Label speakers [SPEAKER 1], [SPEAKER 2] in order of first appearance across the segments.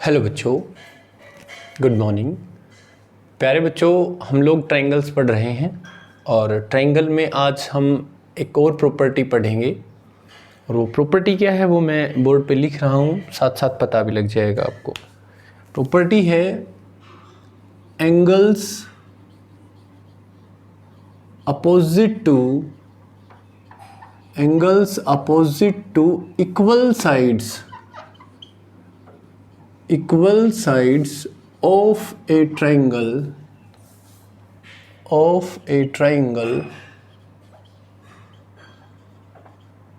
[SPEAKER 1] Hello बच्चों, good morning. प्यारे बच्चों, हम लोग ट्रायंगल्स पढ़ रहे हैं और ट्रायंगल में आज हम एक और प्रॉपर्टी पढ़ेंगे और वो प्रॉपर्टी क्या है वो मैं बोर्ड पे लिख रहा हूँ, साथ साथ पता भी लग जाएगा आपको। प्रॉपर्टी है angles opposite to equal sides of a triangle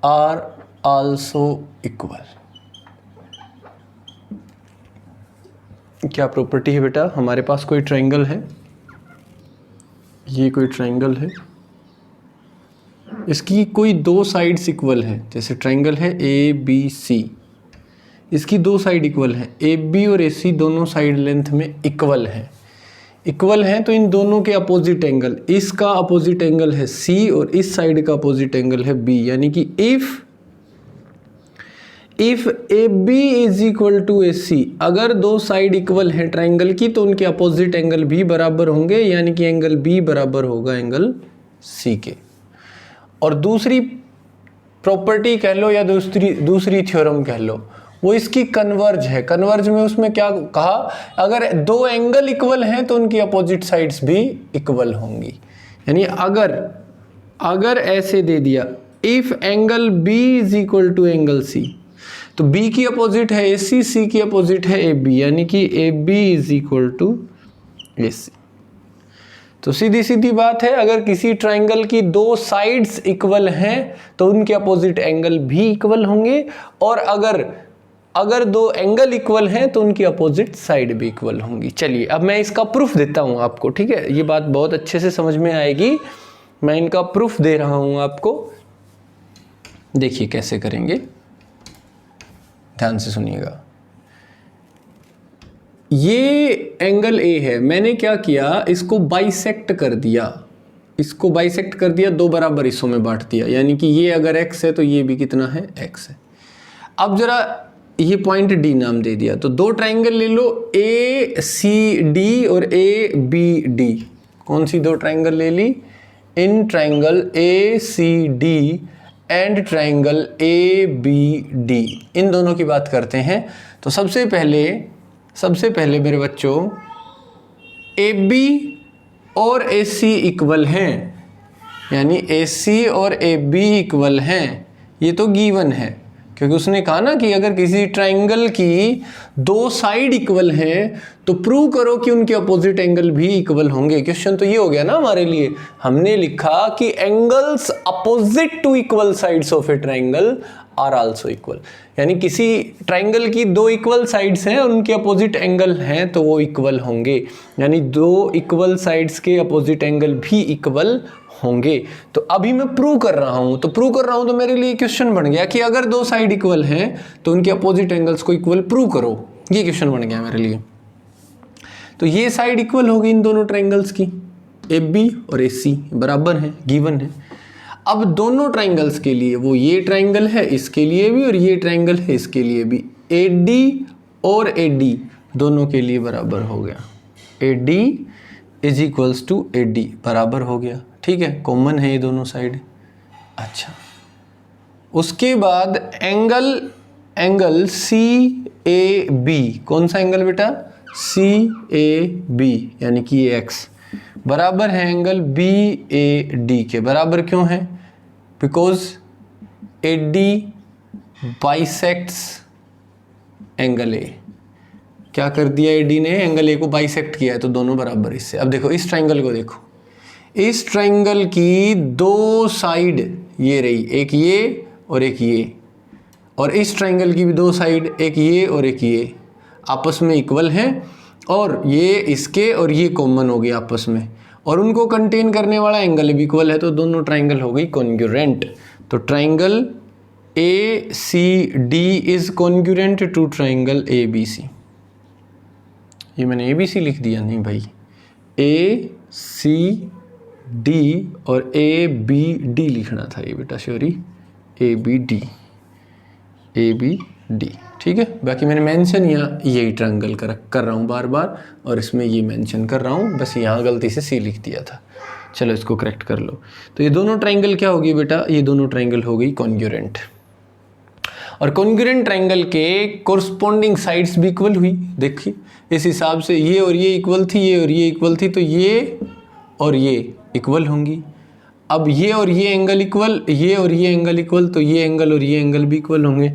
[SPEAKER 1] are also equal। क्या प्रॉपर्टी है बेटा? हमारे पास कोई ट्रायंगल है, ये कोई ट्रायंगल है, इसकी कोई दो साइड्स इक्वल हैं। जैसे ट्रायंगल है ए बी सी, इसकी दो साइड इक्वल हैं, ए बी और ए सी दोनों साइड लेंथ में इक्वल हैं तो इन दोनों के अपोजिट एंगल, इसका अपोजिट एंगल है सी और इस साइड का अपोजिट एंगल है बी। यानी कि if A B is equal to A C, अगर दो साइड इक्वल हैं ट्रायंगल की तो उनके अपोजिट एंगल भी बराबर होंगे, यानी कि एंगल बी बराबर होगा एंगल सी के। और दूसरी प्रॉपर्टी कह लो या दूसरी थ्योरम कह लो, वो इसकी कन्वर्ज है। कन्वर्ज में उसमें क्या कहा, अगर दो एंगल इक्वल हैं तो उनकी अपोजिट साइड्स भी इक्वल होंगी। यानी अगर ऐसे दे दिया, if angle B is equal to angle C, तो बी की अपोजिट है ए सी, सी की अपोजिट है ए बी, यानी कि A B is equal to A C. तो सीधी सीधी बात है, अगर किसी ट्रायंगल की दो साइड्स इक्वल हैं तो उनके अपोजिट एंगल भी इक्वल होंगे, और अगर दो एंगल इक्वल हैं तो उनकी अपोजिट साइड भी इक्वल होंगी। चलिए अब मैं इसका प्रूफ देता हूं आपको, ठीक है? ये बात बहुत अच्छे से समझ में आएगी, मैं इनका प्रूफ दे रहा हूं आपको। देखिए कैसे करेंगे, ध्यान से सुनिएगा। ये एंगल ए है, मैंने क्या किया, इसको बाइसेक्ट कर दिया, दो बराबर हिस्सों में बांट दिया। यानी कि ये अगर x है तो ये भी कितना है, x है। अब जरा ये पॉइंट D नाम दे दिया, तो दो ट्रायंगल ले लो, ए सी डी और ए बी डी। कौन सी दो ट्रायंगल ले ली? In triangle A C D and triangle A B D, इन दोनों की बात करते हैं। तो सबसे पहले मेरे बच्चों, ए बी और ए सी इक्वल हैं, यानी ए सी और ए बी इक्वल हैं, ये तो गिवन है, क्योंकि उसने कहा ना कि अगर किसी ट्रायंगल की दो साइड इक्वल हैं तो प्रूव करो कि उनके अपोजिट एंगल भी इक्वल होंगे। क्वेश्चन तो ये हो गया ना हमारे लिए, हमने लिखा कि angles opposite to equal sides of a triangle are also equal. यानी किसी ट्रायंगल की दो इक्वल साइड्स हैं और उनके अपोजिट एंगल हैं तो वो इक्वल होंगे, यानी दो इक्वल साइड्स के अपोजिट एंगल भी इक्वल होंगे। तो अभी मैं प्रूव कर रहा हूं तो मेरे लिए क्वेश्चन बन गया कि अगर दो साइड इक्वल हैं तो उनके अपोजिट एंगल्स को इक्वल प्रूव करो। ये क्वेश्चन बन गया मेरे लिए। तो ये साइड इक्वल होगी इन दोनों ट्रायंगल्स की, ए बी और ए सी बराबर है, गिवन है। अब दोनों ट्रायंगल्स के लिए, वो ये ट्रायंगल है इसके लिए भी और ये ट्रायंगल है इसके लिए भी, ए डी और ए डी दोनों के लिए बराबर हो गया। A D is equals to A D बराबर हो गया, ठीक है, कॉमन है ये दोनों साइड। अच्छा, उसके बाद एंगल सी ए बी, कौन सा एंगल बेटा? सी ए बी, यानी कि ये एक्स बराबर है एंगल बी ए डी के। बराबर क्यों है? Because A D bisects angle A. क्या कर दिया ए डी ने? एंगल ए को बाइसेक्ट किया है, तो दोनों बराबर इससे। अब देखो इस ट्रायंगल को देखो, इस ट्रायंगल की दो साइड ये रही, एक ये और एक ये, और इस ट्रायंगल की भी दो साइड, एक ये और एक ये, आपस में इक्वल हैं, और ये इसके और ये कॉमन हो गए आपस में, और उनको कंटेन करने वाला एंगल भी इक्वल है, तो दोनों ट्रायंगल हो गई कॉन्ग्रुएंट। तो triangle A C D is congruent to triangle A B C. ये मैंने ए बी सी लिख दिया, नहीं भाई, ए सी डी और ए बी डी लिखना था ये बेटा, sorry, A B D, ABD, ठीक है। बाकी मैंने मेंशन यहाँ यही ट्रायंगल कर रहा हूँ बार बार, और इसमें ये मेंशन कर रहा हूँ, बस यहाँ गलती से C लिख दिया था। चलो इसको करेक्ट कर लो। तो ये दोनों ट्रायंगल क्या होगी बेटा, ये दोनों ट्रायंगल हो गई कॉन्ग्रुएंट, और कॉन्ग्रुएंट ट्रायंगल के कोरस्पॉन्डिंग साइड्स भी इक्वल हुई। देखिए इस हिसाब से ये और ये इक्वल थी, ये और ये इक्वल थी, तो ये और ये इक्वल होंगी। अब ये और ये एंगल इक्वल, ये और ये एंगल इक्वल, तो ये एंगल और ये एंगल भी इक्वल होंगे।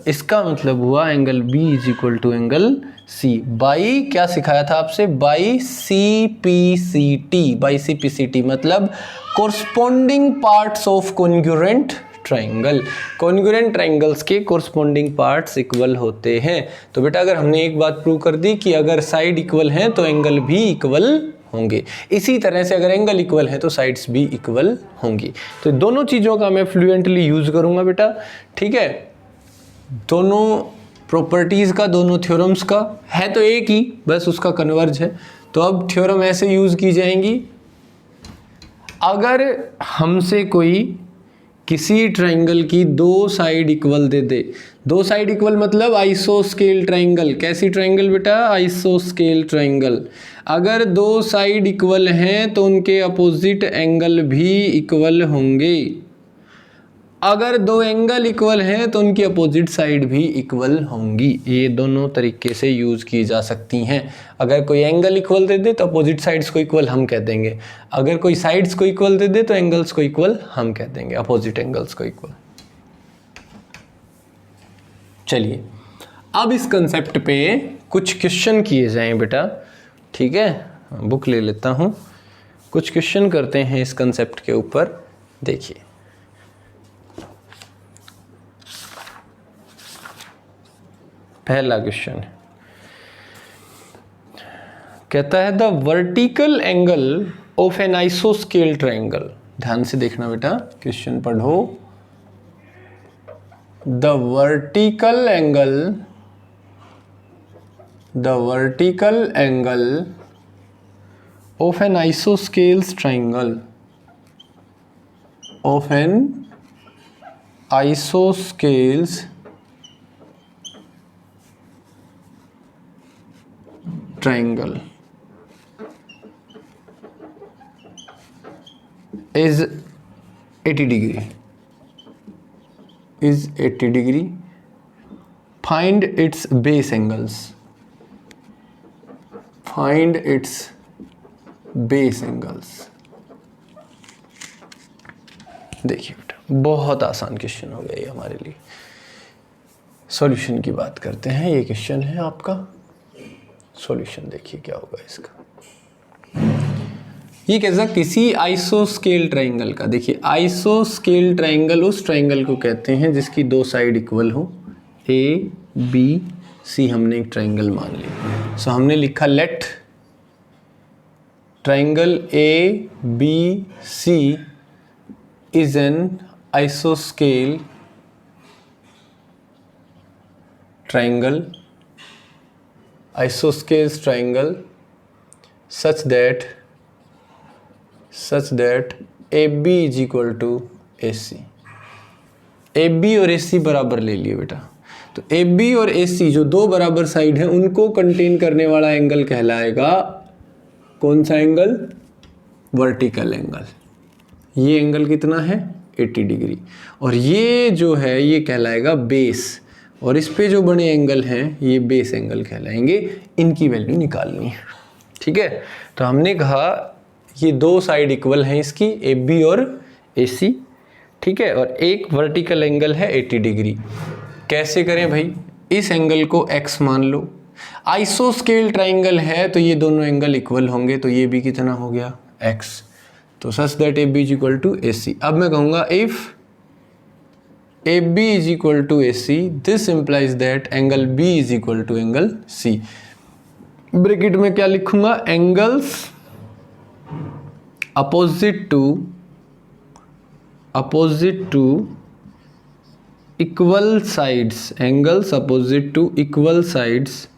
[SPEAKER 1] इसका मतलब हुआ angle B is equal to angle C by, क्या सिखाया था आपसे, बाई CPCT, बाई CPCT मतलब corresponding parts of congruent triangle. Congruent triangles के कोरस्पॉन्डिंग पार्ट्स इक्वल होते हैं। तो बेटा अगर हमने एक बात प्रूव कर दी कि अगर साइड इक्वल हैं तो एंगल भी इक्वल होंगे, इसी तरह से अगर एंगल इक्वल है तो साइड्स भी इक्वल होंगी। तो दोनों चीज़ों का मैं फ्लुएंटली यूज़ करूँगा बेटा, ठीक है। दोनों प्रॉपर्टीज़ का, दोनों थ्योरम्स का है तो एक ही, बस उसका कन्वर्ज है। तो अब थ्योरम ऐसे यूज़ की जाएंगी, अगर हमसे कोई किसी ट्रायंगल की दो साइड इक्वल दे दे, दो साइड इक्वल मतलब आइसोस्केल ट्रायंगल। कैसी ट्रायंगल बेटा, आइसोस्केल ट्रायंगल। अगर दो साइड इक्वल हैं तो उनके अपोजिट एंगल भी इक्वल होंगे। अगर दो एंगल इक्वल हैं तो उनकी अपोजिट साइड भी इक्वल होंगी। ये दोनों तरीके से यूज़ की जा सकती हैं। अगर कोई एंगल इक्वल दे दे तो अपोजिट साइड्स को इक्वल हम कह देंगे, अगर कोई साइड्स को इक्वल दे दे तो एंगल्स को इक्वल हम कह देंगे, अपोजिट एंगल्स को इक्वल। चलिए अब इस कंसेप्ट पे कुछ क्वेश्चन किए जाएं बेटा, ठीक है। बुक ले लेता हूँ, कुछ क्वेश्चन करते हैं इस कंसेप्ट के ऊपर। देखिए पहला क्वेश्चन कहता है the vertical angle of an आइसोस्केल ट्रायंगल। ध्यान से देखना बेटा, क्वेश्चन पढ़ो। The vertical angle of an isosceles triangle, of an isosceles triangle is 80 degree, is 80 degree. Find its base angles, find its base angles। देखिए बेटा बहुत आसान क्वेश्चन हो गया ये हमारे लिए। सॉल्यूशन की बात करते हैं, ये क्वेश्चन है आपका। सॉल्यूशन देखिए क्या होगा इसका। ये कैसा, किसी आइसोस्केल ट्रायंगल का, देखिए आइसोस्केल ट्रायंगल उस ट्रायंगल को कहते हैं जिसकी दो साइड इक्वल हो। ABC हमने एक ट्रायंगल मान लिया। सो हमने लिखा let triangle ABC is an आइसोस्केल triangle, isosceles triangle such that AB is equal to AC। AB और AC बराबर ले लिए बेटा, तो AB और AC जो दो बराबर साइड हैं उनको कंटेन करने वाला एंगल कहलाएगा कौन सा एंगल, वर्टिकल एंगल। ये एंगल कितना है 80 डिग्री, और ये जो है ये कहलाएगा बेस, और इस पे जो बड़े एंगल हैं ये बेस एंगल कहलाएंगे। इनकी वैल्यू निकालनी है, ठीक है। तो हमने कहा ये दो साइड इक्वल हैं इसकी, AB और AC, ठीक है, और एक वर्टिकल एंगल है 80 डिग्री। कैसे करें भाई, इस एंगल को x मान लो। आइसोस्केल ट्रायंगल है तो ये दोनों एंगल इक्वल होंगे, तो ये भी कितना हो गया x। तो such that AB is equal to AC। अब मैं कहूँगा if AB is equal to AC, this implies that angle B is equal to angle C। Bracket में क्या लिखूंगा, angles opposite to equal sides, angles opposite to equal sides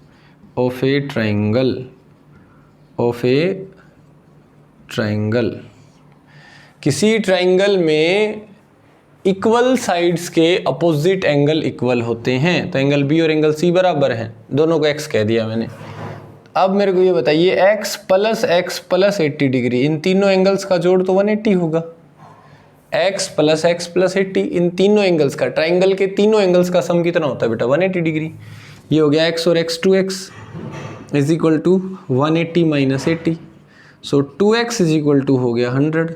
[SPEAKER 1] of a triangle. किसी triangle में equal sides के opposite angle equal होते हैं, तो angle B और एंगल सी बराबर हैं, दोनों को एक्स कह दिया मैंने। अब मेरे को ये बताइए x प्लस 80 डिग्री, इन तीनों एंगल्स का जोड़ तो 180 होगा। x प्लस 80, इन तीनों एंगल्स का, ट्राइंगल के तीनों एंगल्स का सम कितना होता है बेटा? 180 डिग्री। ये हो गया x और x 2x is equal to 180 minus 80, so 2x is equal to हो गया 100,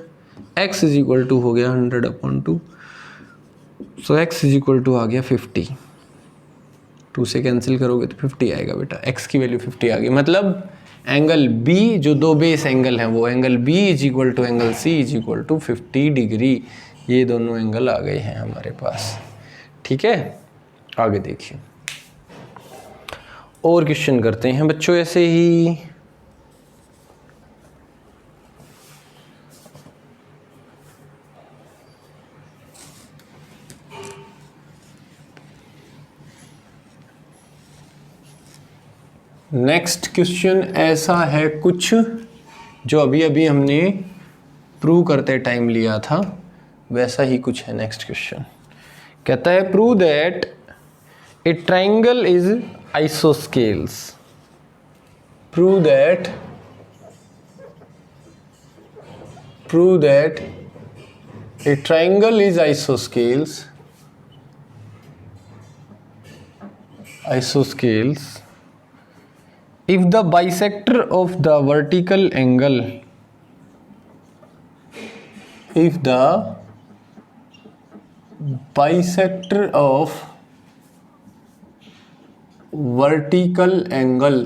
[SPEAKER 1] x इज इक्वल टू हो गया 100/2, सो x इज इक्वल टू आ गया 50। 2 से कैंसिल करोगे तो 50 आएगा बेटा, x की वैल्यू 50 आ गई। मतलब एंगल B, जो दो बेस एंगल हैं, वो angle B is equal to angle C is equal to 50 degree. ये दोनों एंगल आ गए हैं हमारे पास। ठीक है, आगे देखिए और क्वेश्चन करते हैं बच्चों ऐसे ही। नेक्स्ट क्वेश्चन ऐसा है कुछ जो अभी अभी हमने प्रूव करते टाइम लिया था, वैसा ही कुछ है। नेक्स्ट क्वेश्चन कहता है prove that a triangle is isosceles. Prove that a triangle is isosceles if the bisector of the vertical angle, if the bisector of vertical angle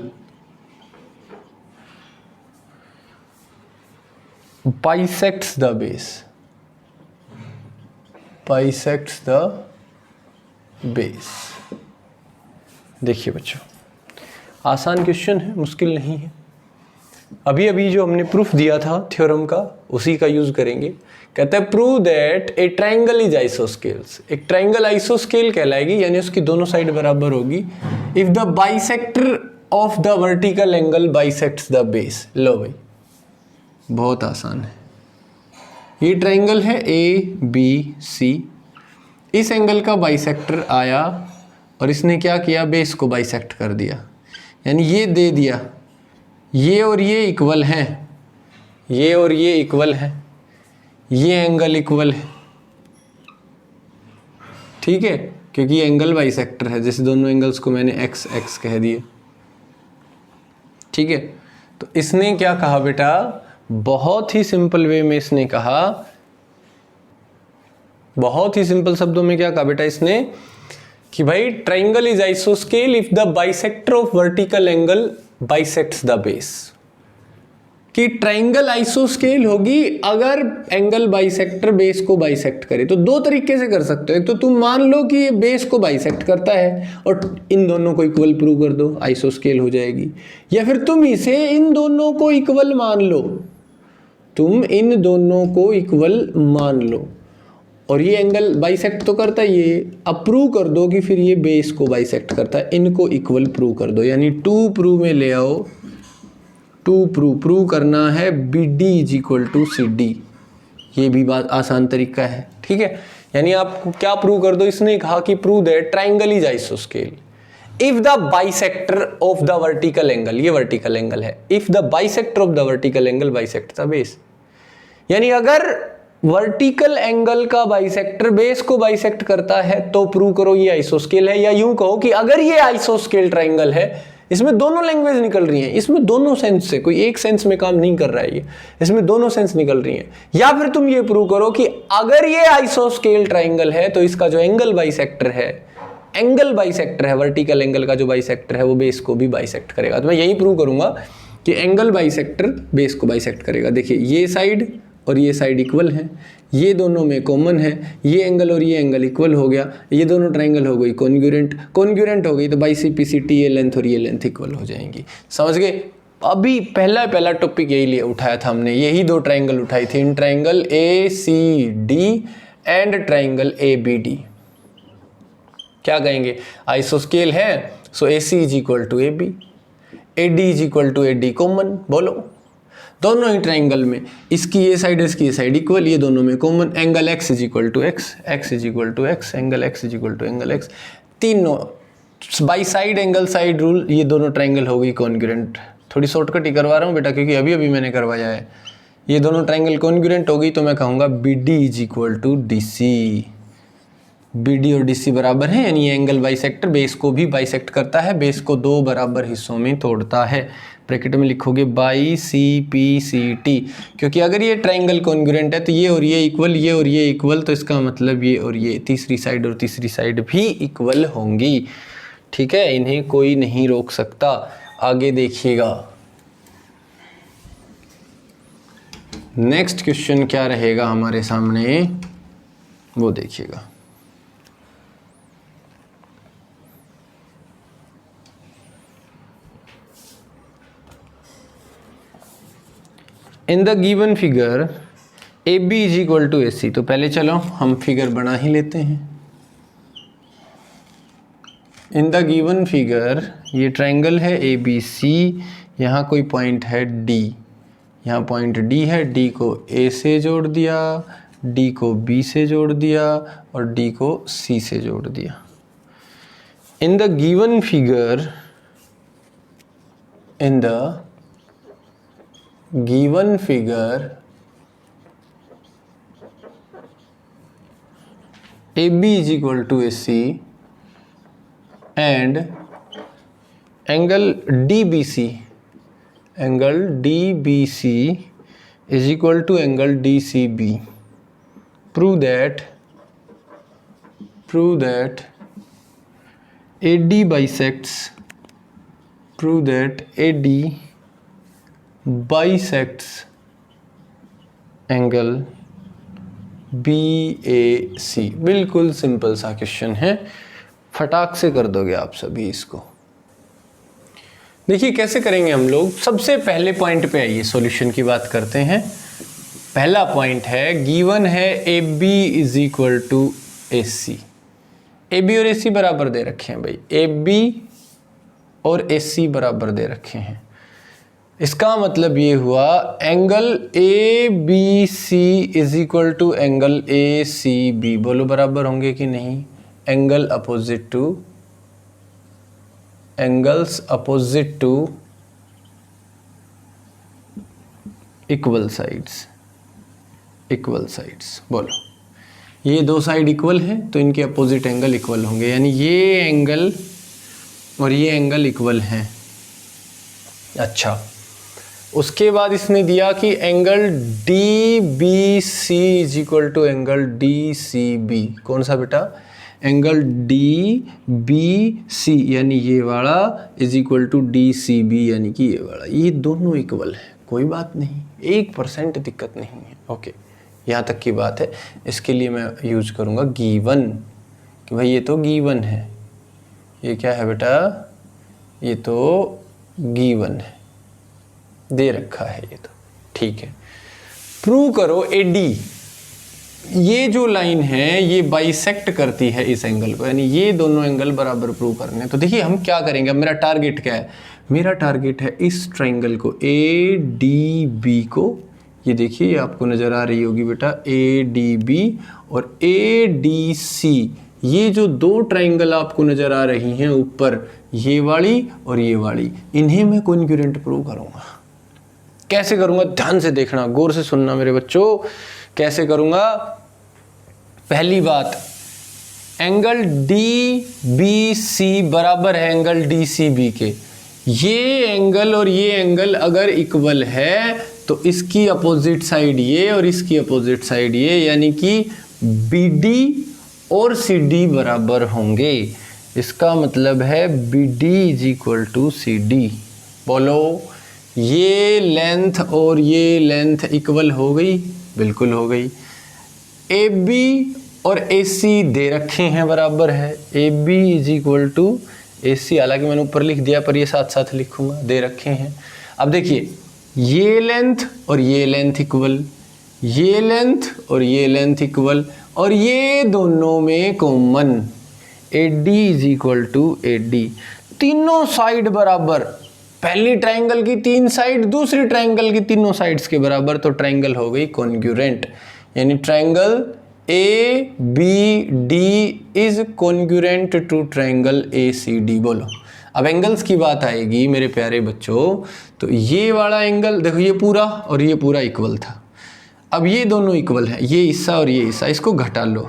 [SPEAKER 1] bisects the base, देखिए बच्चों, आसान क्वेश्चन है, मुश्किल नहीं है। अभी अभी जो हमने प्रूफ दिया था थ्योरम का, उसी का यूज करेंगे। कहता है prove that a triangle is isosceles. एक ट्राइंगल आइसोस्केल कहलाएगी, यानी उसकी दोनों साइड बराबर होगी if the bisector of the vertical angle bisects the base. लो भाई, बहुत आसान है। ये ट्राइंगल है ABC, इस एंगल का बाइसेक्टर आया और इसने क्या किया? बेस को बाइसेक्ट कर दिया, यानी ये दे दिया, ये और ये इक्वल हैं, ये और ये इक्वल है, ये एंगल इक्वल है। ठीक है, क्योंकि ये एंगल बाइसेक्टर है, जैसे दोनों एंगल्स को मैंने x x कह दिए। ठीक है, तो इसने क्या कहा बेटा? बहुत ही सिंपल वे में इसने कहा, बहुत ही सिंपल शब्दों में क्या कहा बेटा इसने कि भाई ट्राइंगल इज आइसोस्केल if the bisector of vertical angle bisects the base. कि ट्राइंगल आइसोस्केल होगी अगर एंगल बाइसेक्टर बेस को बाइसेक्ट करे। तो दो तरीके से कर सकते हो, एक तो तुम मान लो कि ये बेस को बाइसेक्ट करता है और इन दोनों को इक्वल प्रूव कर दो, आइसोस्केल हो जाएगी। या फिर तुम इसे इन दोनों को इक्वल मान लो, तुम इन दोनों को इक्वल मान लो और ये एंगल बाइसेक्ट तो करता है, ये अब प्रूव कर दो कि फिर ये बेस को बाइसेक्ट करता है, इनको इक्वल प्रूव कर दो। यानी 2 प्रूव में ले आओ, 2 प्रूव करना है BD is equal to CD। ये भी बात आसान तरीका है। ठीक है, यानी आप क्या प्रूव कर दो? इसने कहा कि प्रूव दैट ट्राइंगल इज आइसोस्केल if the bisector of the vertical angle, ये वर्टिकल एंगल है, if the bisector of the vertical angle bisect the base. यानी अगर वर्टिकल एंगल का बाइसेक्टर बेस को बाइसेक्ट करता है तो प्रूव करो ये आइसोस्केल है। या यूं कहो कि अगर ये आइसोस्केल ट्राइंगल है, इसमें दोनों लैंग्वेज निकल रही हैं, इसमें दोनों सेंस से, कोई एक सेंस में काम नहीं कर रहा है ये, इसमें दोनों सेंस निकल रही हैं। या फिर तुम ये प्रूव करो कि अगर ये आइसोस्केल ट्राइंगल है तो इसका जो एंगल बाइसेक्टर है, वर्टिकल एंगल का जो बाइसेक्टर है वो बेस को भी बाइसेक्ट करेगा। तो मैं यही प्रूव करूंगा कि एंगल बाइसेक्टर बेस को बाइसेक्ट करेगा। देखिए ये साइड और ये साइड इक्वल है, ये दोनों में कॉमन है, ये एंगल और ये एंगल इक्वल हो गया, ये दोनों ट्राइंगल हो गई कॉन्ग्रुएंट हो गई, तो बाई CPCT ये लेंथ और ये लेंथ इक्वल हो जाएंगी। समझ गए? अभी पहला टॉपिक यही लिए उठाया था हमने, यही 2 ट्राइंगल उठाई थी, in triangle ACD and triangle ABD। क्या कहेंगे? आइसोस्केल है, so AC is equal to AB, AD is equal to AD common. बोलो दोनों ही ट्राइंगल में इसकी ये साइड इसकी ये साइड इक्वल, ये दोनों में common, angle x is equal to x, x is equal to x, angle x is equal to angle x, तीनों by side angle side rule, ये दोनों ट्राइंगल हो गई कॉन्ग्रुएंट। थोड़ी शॉर्टकट ही करवा रहा हूँ बेटा क्योंकि अभी अभी मैंने करवाया है। ये दोनों ट्राइंगल कॉन्ग्रुएंट हो गई तो मैं कहूँगा B D is equal to D C. B D और डी सी बराबर है, यानी ये एंगल बाइसेक्टर बेस को भी बाइसेक्ट करता है, बेस को दो बराबर हिस्सों में तोड़ता है। ब्रैकेट में लिखोगे by C P C T, क्योंकि अगर ये ट्राइंगल कॉन्ग्रुएंट है तो ये और ये इक्वल, ये और ये इक्वल, तो इसका मतलब ये और ये तीसरी साइड और तीसरी साइड भी इक्वल होंगी। ठीक है, इन्हें कोई नहीं रोक सकता। आगे देखिएगा नेक्स्ट क्वेश्चन क्या रहेगा हमारे सामने, वो देखिएगा। In the given figure A B is equal to A C, तो पहले चलो हम फिगर बना ही लेते हैं। इन द गिवन फिगर ये ट्राइंगल है ए बी सी, यहाँ कोई पॉइंट है डी, यहाँ पॉइंट डी है, डी को ए से जोड़ दिया, डी को बी से जोड़ दिया और डी को सी से जोड़ दिया। In the given figure, in the given figure A B is equal to A C and angle D B C, angle D B C is equal to angle D C B. Prove that A D bisects, prove that A D bisects angle B A C. बिल्कुल simple सा question है, फटाक से कर दोगे आप सभी इसको। देखिए कैसे करेंगे हम लोग। सबसे पहले पॉइंट पे आइए, सॉल्यूशन की बात करते हैं। पहला पॉइंट है, गिवन है A B is equal to A C. A B और ए सी बराबर दे रखे हैं भाई, ए बी और ए सी बराबर दे रखे हैं। इसका मतलब ये हुआ angle A B C is equal to angle A C B. बोलो बराबर होंगे कि नहीं? Angle opposite to, angles opposite to equal sides, equal sides. बोलो ये दो साइड इक्वल है तो इनके अपोजिट एंगल इक्वल होंगे, यानी ये एंगल और ये एंगल इक्वल हैं। अच्छा, उसके बाद इसने दिया कि angle D B C is equal to angle D C B. कौन सा बेटा? एंगल डी बी सी यानी ये वाला is equal to D C B यानी कि ये वाला। ये दोनों इक्वल है, कोई बात नहीं, 1% दिक्कत नहीं है। ओके, यहाँ तक की बात है। इसके लिए मैं यूज करूँगा गिवन, कि भाई ये तो गिवन है। ये क्या है बेटा? ये तो गिवन है, दे रखा है ये तो, ठीक है। प्रूव करो ए डी, ये जो लाइन है ये बाइसेक्ट करती है इस एंगल को, यानी ये दोनों एंगल बराबर प्रूव करने। तो देखिए हम क्या करेंगे, अब मेरा टारगेट क्या है? मेरा टारगेट है इस ट्राइंगल को ए डी बी को, ये देखिए ये आपको नजर आ रही होगी बेटा, ए डी बी और ए डी सी, ये जो दो ट्राइंगल आपको नजर आ रही हैं ऊपर, ये वाली और ये वाली, इन्हें मैं कॉन्ग्रुएंट प्रूव करूंगा। कैसे करूंगा? ध्यान से देखना, गौर से सुनना मेरे बच्चों। कैसे करूंगा? पहली बात, एंगल डी बी सी बराबर है एंगल डी सी बी के। ये एंगल और ये एंगल अगर इक्वल है तो इसकी अपोजिट साइड ये और इसकी अपोजिट साइड ये, यानी कि बी डी और सी डी बराबर होंगे। इसका मतलब है B D is equal to C D. बोलो, ये लेंथ और ये लेंथ इक्वल हो गई? बिल्कुल हो गई। ए बी और ए सी दे रखे हैं, बराबर है। A B is equal to A C, हालांकि मैंने ऊपर लिख दिया पर ये साथ साथ लिखूंगा, दे रखे हैं। अब देखिए ये लेंथ और ये लेंथ इक्वल, ये लेंथ और ये लेंथ इक्वल, और ये दोनों में common, A D is equal to A D. तीनों साइड बराबर, पहली ट्रायंगल की 3 साइड दूसरी ट्रायंगल की तीनों साइड्स के बराबर, तो ट्रायंगल हो गई कॉन्ग्रुएंट, यानी triangle ABD is congruent to triangle ACD। बोलो अब एंगल्स की बात आएगी मेरे प्यारे बच्चों, तो ये वाला एंगल देखो, ये पूरा और ये पूरा इक्वल था, अब ये दोनों इक्वल है, ये हिस्सा और ये हिस्सा, इसको घटा लो,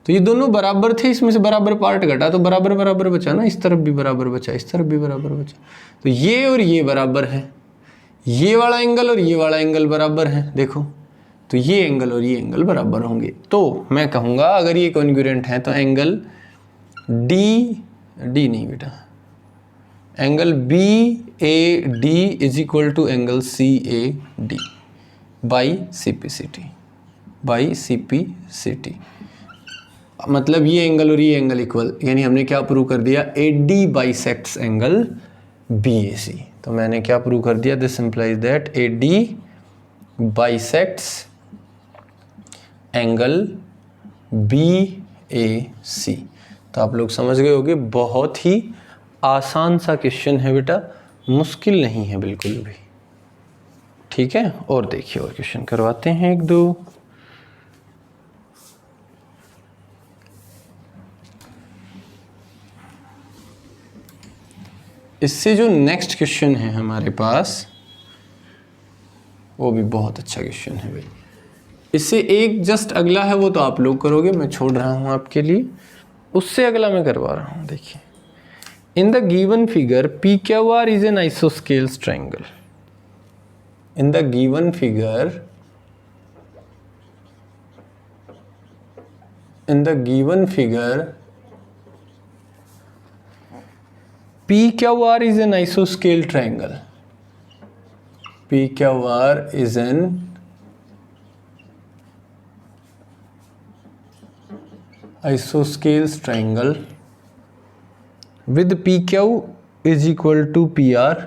[SPEAKER 1] तो ये दोनों बराबर थे, इसमें से बराबर पार्ट घटा तो बराबर बराबर बचा ना, इस तरफ भी बराबर बचा, इस तरफ भी बराबर बचा, तो ये और ये बराबर है, ये वाला एंगल और ये वाला एंगल बराबर है, देखो तो ये एंगल और ये एंगल बराबर होंगे। तो मैं कहूँगा अगर ये कॉन्ग्रुएंट है तो एंगल डी नहीं बेटा, angle BAD is equal to angle CAD by CPCT। मतलब ये एंगल और ये एंगल इक्वल, यानी हमने क्या प्रूव कर दिया, AD बाइसेक्ट्स एंगल BAC। तो मैंने क्या प्रूव कर दिया, this implies that AD bisects angle BAC। तो आप लोग समझ गए होंगे, बहुत ही आसान सा क्वेश्चन है बेटा, मुश्किल नहीं है बिल्कुल भी, ठीक है। और देखिए और क्वेश्चन करवाते हैं 1-2। इससे जो नेक्स्ट क्वेश्चन है हमारे पास, वो भी बहुत अच्छा क्वेश्चन है भाई। इससे एक जस्ट अगला है, वो तो आप लोग करोगे, मैं छोड़ रहा हूं आपके लिए, उससे अगला मैं करवा रहा हूं। देखिए, in the given figure PQR is an isosceles triangle. In the given figure, PQR is an isoscale triangle. PQR is an isoscale triangle with PQ is equal to PR.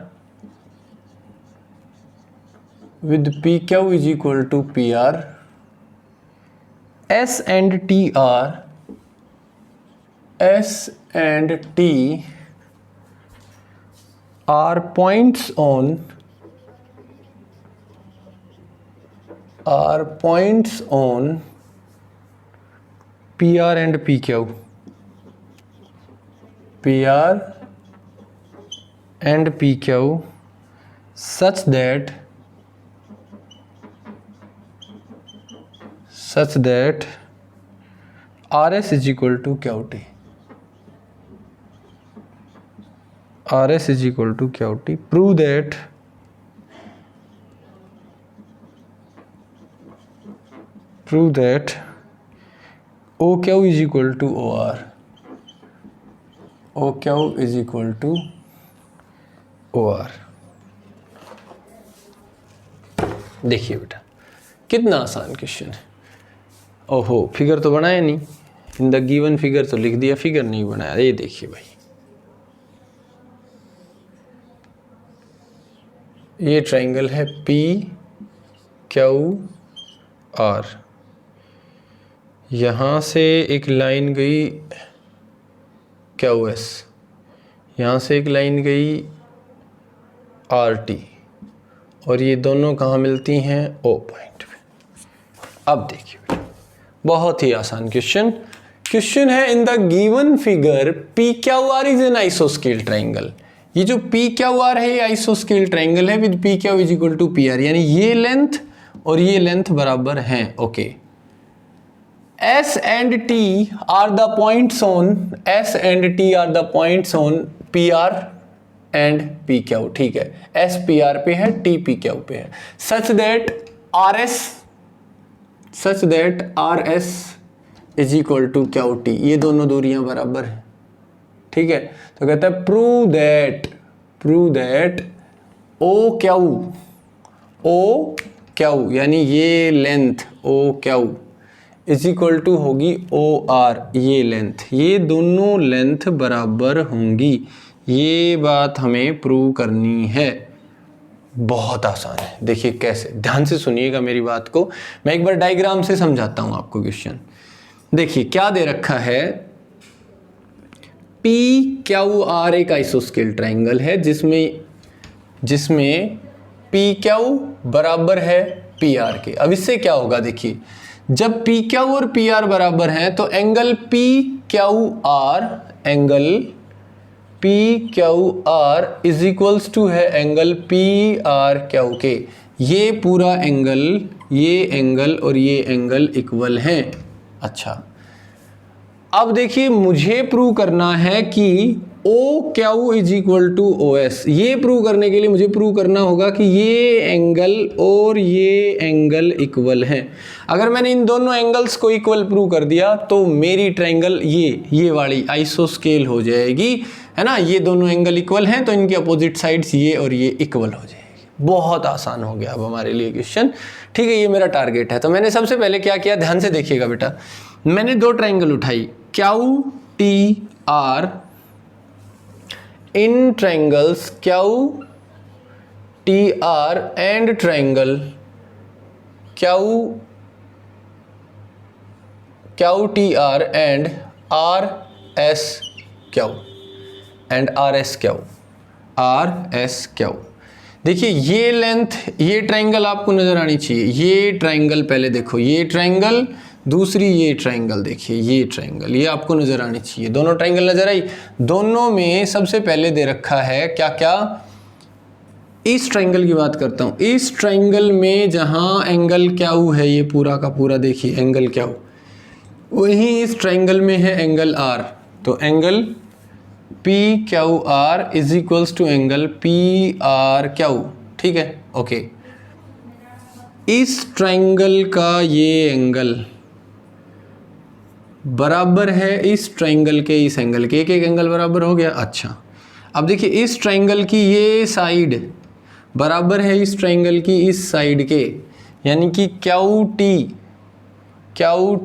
[SPEAKER 1] With PQ is equal to PR, S and T are points on PR and PQ. PR and PQ such that RS is equal to QT. RS is equal to QT. Prove that OQ is equal to OR. OQ is equal to OR. देखिए बेटा कितना आसान question है। ओहो, figure तो बनाया नहीं, इन the given figure तो लिख दिया, फिगर नहीं बनाया। ये देखिए भाई, ये ट्रायंगल है PQR, यहाँ से एक लाइन गई QS, यहाँ से एक लाइन गई RT, और ये दोनों कहाँ मिलती हैं, O पॉइंट पे। अब देखिए बहुत ही आसान क्वेश्चन है, in the given figure PQR is an आइसोस्केल ट्रायंगल। ये जो PQR है ये आइसोस्केल ट्रायंगल है with PQ is equal to PR, यानी ये लेंथ और ये लेंथ बराबर हैं। Okay, S and T are the points on PR and PQ, ठीक है। S PR पे है, T PQ पे है, such that RS is equal to QT, ये दोनों दूरियां बराबर हैं, ठीक है। तो कहता है प्रूव दैट OQ यानी ये length OQ is equal to होगी OR, ये लेंथ, ये दोनों लेंथ बराबर होंगी। ये बात हमें प्रूव करनी है। बहुत आसान है, देखिए कैसे, ध्यान से सुनिएगा मेरी बात को, मैं एक बार डायग्राम से समझाता हूं आपको क्वेश्चन। देखिए क्या दे रखा है, PQR एक आइसोस्केल ट्रायंगल है जिसमें जिसमें पी क्यू बराबर है पी आर के। अब इससे क्या होगा देखिए, जब पी क्यू और पी आर बराबर हैं तो angle P Q R, angle P Q R is equals to है एंगल पी आर क्यू के। ये पूरा एंगल, ये एंगल और ये एंगल इक्वल हैं। अच्छा, अब देखिए मुझे प्रूव करना है कि O Q is equal to O S. ये प्रूव करने के लिए मुझे प्रूव करना होगा कि ये एंगल और ये एंगल इक्वल हैं। अगर मैंने इन दोनों एंगल्स को इक्वल प्रूव कर दिया तो मेरी ट्रायंगल ये वाली आइसोस्केल हो जाएगी, है ना। ये दोनों एंगल इक्वल हैं तो इनकी अपोजिट साइड्स ये और ये इक्वल हो जाएगी। बहुत आसान हो गया अब हमारे लिए क्वेश्चन। ठीक है, ये मेरा टारगेट है। तो मैंने सबसे पहले क्या किया, ध्यान से देखिएगा बेटा, मैंने दो ट्रायंगल उठाई, Q T are. In triangles Q T are and triangle Q T are and are S Q and are S Q. देखिए ये लेंथ, ये ट्रायंगल आपको नजर आनी चाहिए। ये ट्रायंगल पहले देखो, ये ट्रायंगल, दूसरी ये ट्रायंगल, देखिए ये ट्रायंगल, ये आपको नजर आनी चाहिए। दोनों ट्रायंगल नजर आई। दोनों में सबसे पहले दे रखा है क्या क्या, इस ट्रायंगल की बात करता हूं। इस ट्रायंगल में जहां एंगल क्यू है, ये पूरा का पूरा देखिए एंगल क्यू, वहीं इस ट्रायंगल में है एंगल आर। तो angle P Q R is equals to angle P R Q. ठीक है, ओके। इस ट्रायंगल का ये एंगल बराबर है इस ट्रायंगल के इस एंगल के, एक एक एंगल बराबर हो गया। अच्छा, अब देखिए इस ट्रायंगल की ये साइड बराबर है इस ट्रायंगल की इस साइड के, यानी कि क्यू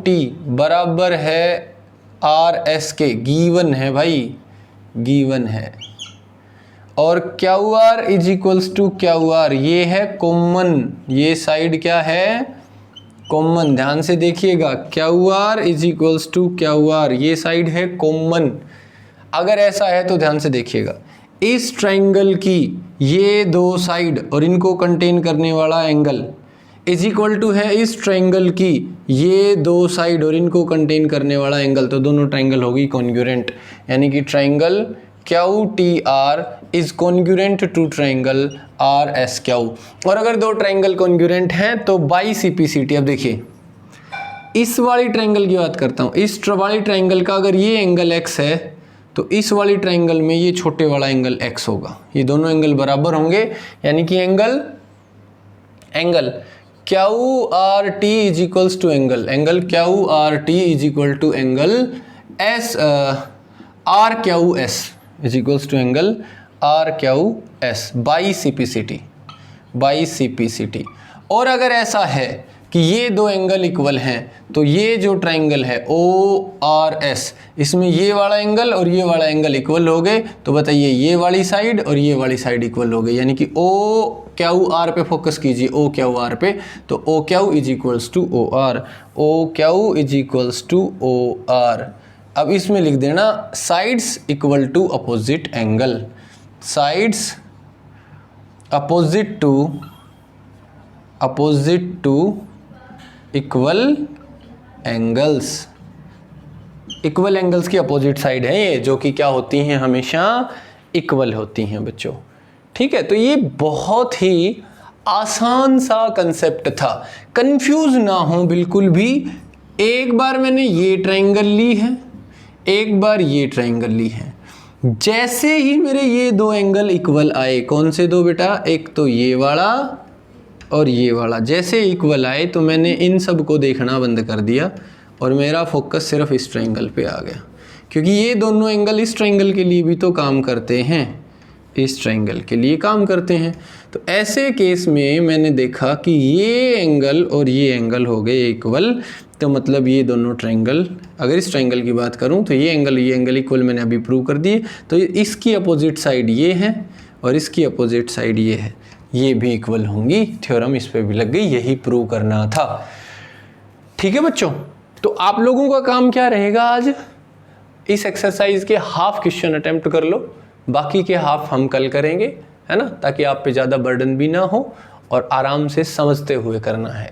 [SPEAKER 1] टी बराबर है आर एस के। गिवन है भाई, गिवन है। और Q R is equals to Q R, ये है कॉमन, ये साइड क्या है, कॉमन। ध्यान से देखिएगा, Q R is equals to Q R, ये साइड है कॉमन। अगर ऐसा है तो ध्यान से देखिएगा, इस ट्रायंगल की ये दो साइड और इनको कंटेन करने वाला एंगल इज इक्वल टू है इस ट्रायंगल की ये दो साइड और इनको कंटेन करने वाला एंगल। तो दोनों ट्रायंगल होगी कॉन्ग्रुएंट, यानी कि triangle Q T R is congruent to triangle R S Q. और अगर दो ट्रायंगल कॉन्ग्रुएंट हैं तो बाई सीपीसीटी। अब देखिए इस वाली ट्रायंगल की बात करता हूँ, इस वाली ट्रायंगल का अगर ये एंगल x है तो इस वाली ट्रायंगल में ये छोटे वाला एंगल x होगा। ये दोनों एंगल बराबर होंगे, यानी कि angle Q R T is equals to angle Q R T is equal to angle S R Q S is equals to angle R Q S by CPCT. और अगर ऐसा है कि ये दो एंगल इक्वल हैं तो ये जो ट्रायंगल है ओ आर एस, इसमें ये वाला एंगल और ये वाला एंगल इक्वल हो गए, तो बताइए ये वाली साइड और ये वाली साइड इक्वल हो गई, यानी कि ओ क्यू आर पे फोकस कीजिए, ओ क्यू आर पे। तो O Q is equals to O R, O Q is equals to O R. अब इसमें लिख देना sides equal to opposite angle, sides opposite to equal angles. Equal angles की opposite side है ये, जो कि क्या होती हैं, हमेशा इक्वल होती हैं बच्चों। ठीक है, तो ये बहुत ही आसान सा कंसेप्ट था, कंफ्यूज ना हो बिल्कुल भी। एक बार मैंने ये ट्रायंगल ली है, एक बार ये ट्रायंगल ली है, जैसे ही मेरे ये दो एंगल इक्वल आए, कौन से दो बेटा, एक तो ये वाला और ये वाला, जैसे इक्वल आए तो मैंने इन सब को देखना बंद कर दिया और मेरा फोकस सिर्फ इस ट्रायंगल पे आ गया, क्योंकि ये दोनों एंगल इस ट्रायंगल के लिए भी तो काम करते हैं, इस ट्रायंगल के लिए काम करते हैं। तो ऐसे केस में मैंने देखा कि ये एंगल और ये एंगल हो गए इक्वल, तो मतलब ये दोनों ट्रायंगल, अगर इस ट्रायंगल की बात करूं तो ये एंगल इक्वल मैंने अभी प्रूव कर दिए। तो इसकी अपोजिट साइड ये है और इसकी अपोजिट साइड ये है, ये भी इक्वल होंगी। थ्योरम इस पे भी लग गई, यही प्रूव करना था। ठीक है बच्चों, तो आप लोगों का काम क्या रहेगा, आज इस एक्सरसाइज के हाफ क्वेश्चन अटेम्प्ट कर लो, बाकी के हाफ हम कल करेंगे, है ना, ताकि आप पे ज़्यादा बर्डन भी ना हो और आराम से समझते हुए करना है।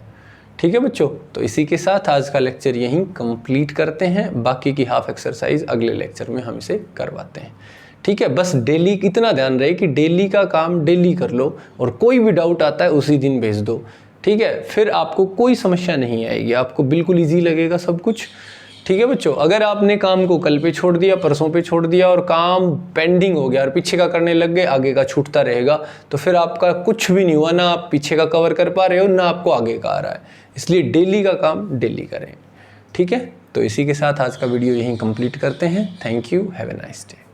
[SPEAKER 1] ठीक है बच्चों, तो इसी के साथ आज का लेक्चर यहीं कंप्लीट करते हैं। बाकी की हाफ एक्सरसाइज अगले लेक्चर में हम इसे करवाते हैं। ठीक है, बस डेली इतना ध्यान रहे कि डेली का काम डेली कर लो और कोई भी डाउट आता है उसी दिन भेज दो। ठीक है, फिर आपको कोई समस्या नहीं आएगी, आपको बिल्कुल ईजी लगेगा सब कुछ। ठीक है बच्चों, अगर आपने काम को कल पे छोड़ दिया, परसों पे छोड़ दिया और काम पेंडिंग हो गया और पीछे का करने लग गए, आगे का छूटता रहेगा, तो फिर आपका कुछ भी नहीं हुआ, ना आप पीछे का कवर कर पा रहे हो ना आपको आगे का आ रहा है। इसलिए डेली का काम डेली करें। ठीक है, तो इसी के साथ आज का वीडियो यहीं कंप्लीट करते हैं। Thank you, have a nice day.